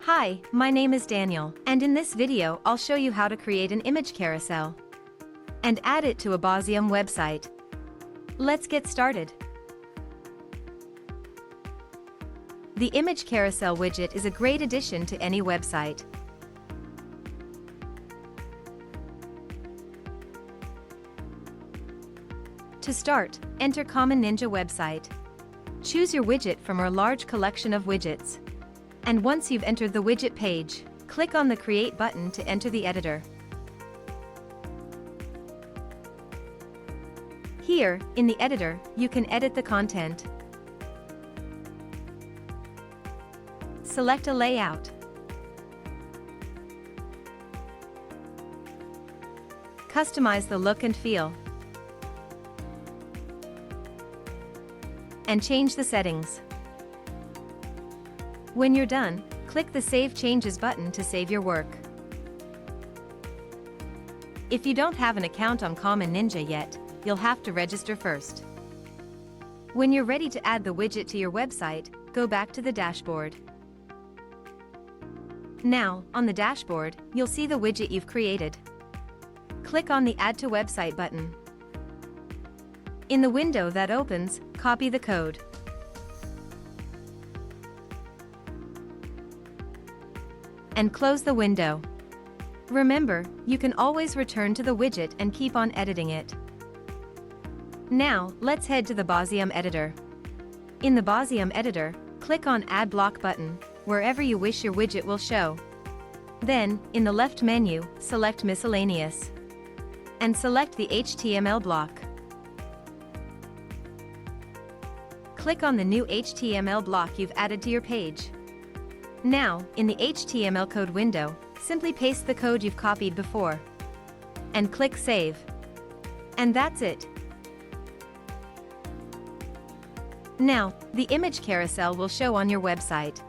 Hi, my name is Daniel, and in this video I'll show you how to create an image carousel and add it to a Bazium website. Let's get started. The Image Carousel widget is a great addition to any website. To start, enter Common Ninja website. Choose your widget from our large collection of widgets. And once you've entered the widget page, click on the Create button to enter the editor. Here, in the editor, you can edit the content. Select a layout. Customize the look and feel. And change the settings. When you're done, click the Save Changes button to save your work. If you don't have an account on Common Ninja yet, you'll have to register first. When you're ready to add the widget to your website, go back to the dashboard. Now, on the dashboard, you'll see the widget you've created. Click on the Add to Website button. In the window that opens, copy the code. And close the window. Remember, you can always return to the widget and keep on editing it. Now, let's head to the Bazium editor. In the Bazium editor, click on Add Block button, wherever you wish your widget will show. Then, in the left menu, select Miscellaneous. And select the HTML block. Click on the new HTML block you've added to your page. Now, in the HTML code window, simply paste the code you've copied before. And click Save. And that's it. Now, the image carousel will show on your website.